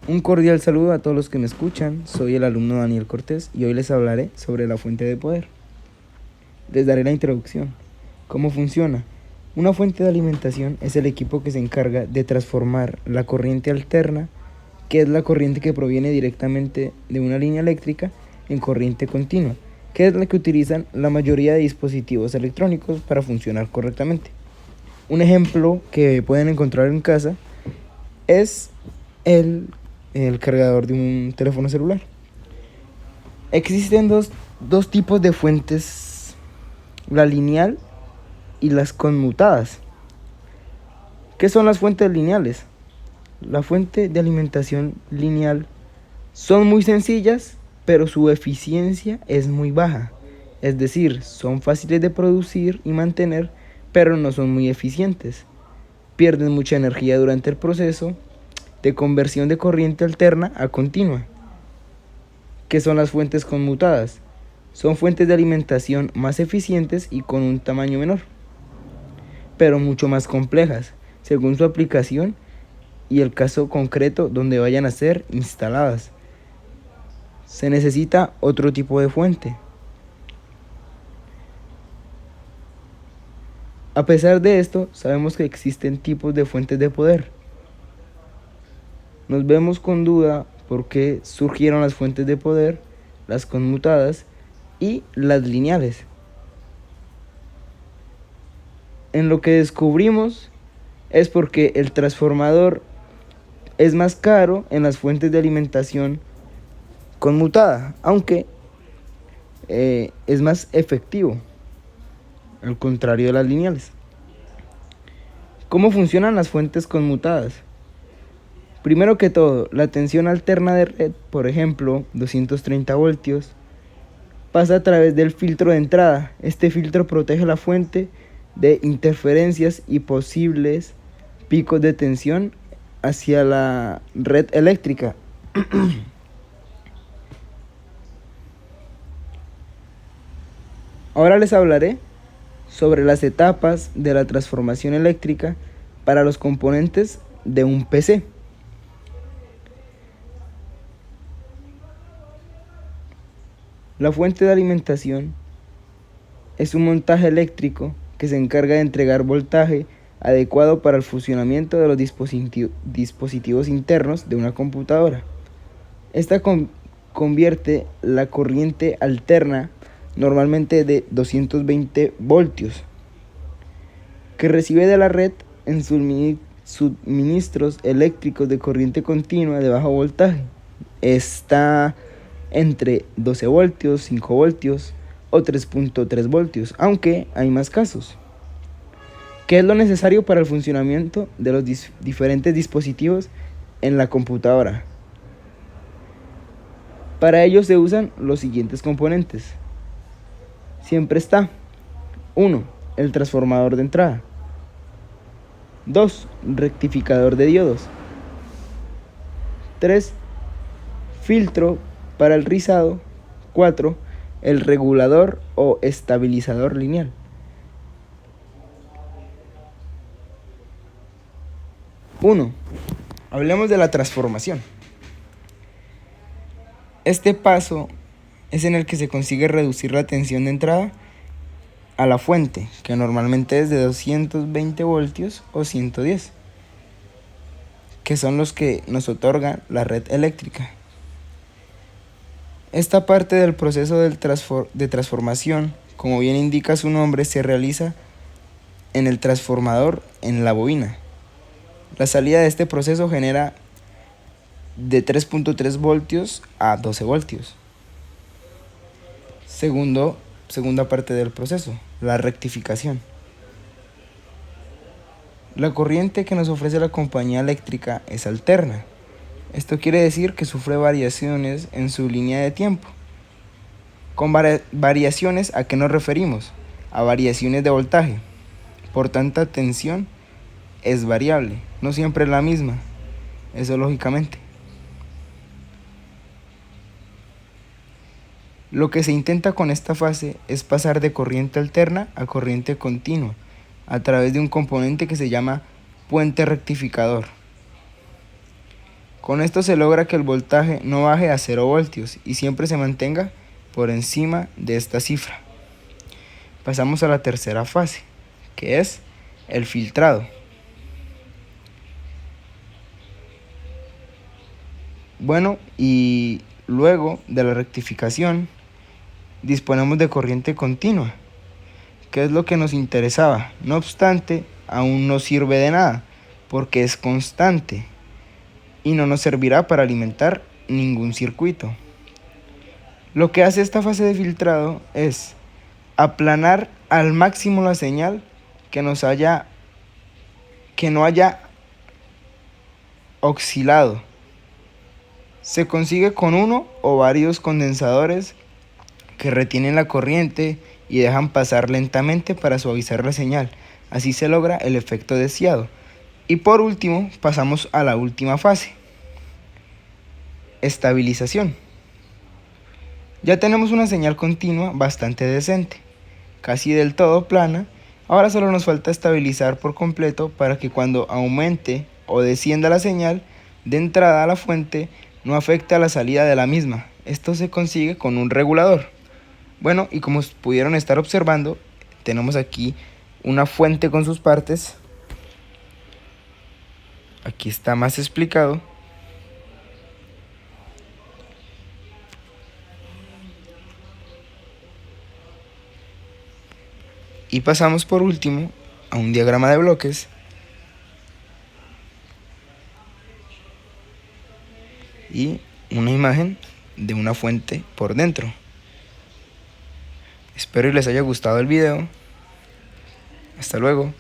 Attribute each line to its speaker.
Speaker 1: Un cordial saludo a todos los que me escuchan. Soy el alumno Daniel Cortés y hoy les hablaré sobre la fuente de poder. Les daré la introducción. ¿Cómo funciona? Una fuente de alimentación es el equipo que se encarga de transformar la corriente alterna, que es la corriente que proviene directamente de una línea eléctrica, en corriente continua, que es la que utilizan la mayoría de dispositivos electrónicos para funcionar correctamente. Un ejemplo que pueden encontrar en casa es el cargador de un teléfono celular. Existen dos tipos de fuentes, la lineal y las conmutadas. ¿Qué son las fuentes lineales? La fuente de alimentación lineal son muy sencillas, pero su eficiencia es muy baja. Es decir, son fáciles de producir y mantener, pero no son muy eficientes. Pierden mucha energía durante el proceso de conversión de corriente alterna a continua. ¿Qué son las fuentes conmutadas? Son fuentes de alimentación más eficientes y con un tamaño menor, pero mucho más complejas, según su aplicación y el caso concreto donde vayan a ser instaladas. Se necesita otro tipo de fuente. A pesar de esto, sabemos que existen tipos de fuentes de poder. Nos vemos con duda por qué surgieron las fuentes de poder, las conmutadas y las lineales. En lo que descubrimos es porque el transformador es más caro en las fuentes de alimentación conmutada, aunque es más efectivo, al contrario de las lineales. ¿Cómo funcionan las fuentes conmutadas? Primero que todo, la tensión alterna de red, por ejemplo, 230 voltios, pasa a través del filtro de entrada. Este filtro protege la fuente de interferencias y posibles picos de tensión hacia la red eléctrica. Ahora les hablaré sobre las etapas de la transformación eléctrica para los componentes de un PC. La fuente de alimentación es un montaje eléctrico que se encarga de entregar voltaje adecuado para el funcionamiento de los dispositivos internos de una computadora. Esta convierte la corriente alterna, normalmente de 220 voltios, que recibe de la red en suministros eléctricos de corriente continua de bajo voltaje. Está entre 12 voltios, 5 voltios o 3.3 voltios, aunque hay más casos. ¿Qué es lo necesario para el funcionamiento de los diferentes dispositivos en la computadora? Para ello se usan los siguientes componentes. Siempre está 1. El transformador de entrada. 2. Rectificador de diodos. 3. Filtro para el rizado. 4. El regulador o estabilizador lineal. Uno. Hablemos de la transformación. Este paso es en el que se consigue reducir la tensión de entrada a la fuente, que normalmente es de 220 voltios o 110, que son los que nos otorga la red eléctrica. Esta parte del proceso de transformación, como bien indica su nombre, se realiza en el transformador en la bobina. La salida de este proceso genera de 3.3 voltios a 12 voltios. Segunda parte del proceso, la rectificación. La corriente que nos ofrece la compañía eléctrica es alterna. Esto quiere decir que sufre variaciones en su línea de tiempo. Con variaciones, ¿a qué nos referimos? A variaciones de voltaje. Por tanta tensión es variable, no siempre es la misma. Eso lógicamente. Lo que se intenta con esta fase es pasar de corriente alterna a corriente continua a través de un componente que se llama puente rectificador. Con esto se logra que el voltaje no baje a 0 voltios y siempre se mantenga por encima de esta cifra. Pasamos a la tercera fase, que es el filtrado. Bueno, y luego de la rectificación disponemos de corriente continua, que es lo que nos interesaba. No obstante, aún no sirve de nada, porque es constante y no nos servirá para alimentar ningún circuito. Lo que hace esta fase de filtrado es aplanar al máximo la señal que no haya oscilado. Se consigue con uno o varios condensadores que retienen la corriente y dejan pasar lentamente para suavizar la señal. Así se logra el efecto deseado. Y por último, pasamos a la última fase: estabilización. Ya tenemos una señal continua bastante decente, casi del todo plana. Ahora solo nos falta estabilizar por completo para que cuando aumente o descienda la señal de entrada a la fuente no afecte a la salida de la misma. Esto se consigue con un regulador. Bueno, y como pudieron estar observando, tenemos aquí una fuente con sus partes. Aquí está más explicado. Y pasamos por último a un diagrama de bloques y una imagen de una fuente por dentro. Espero y les haya gustado el video. Hasta luego.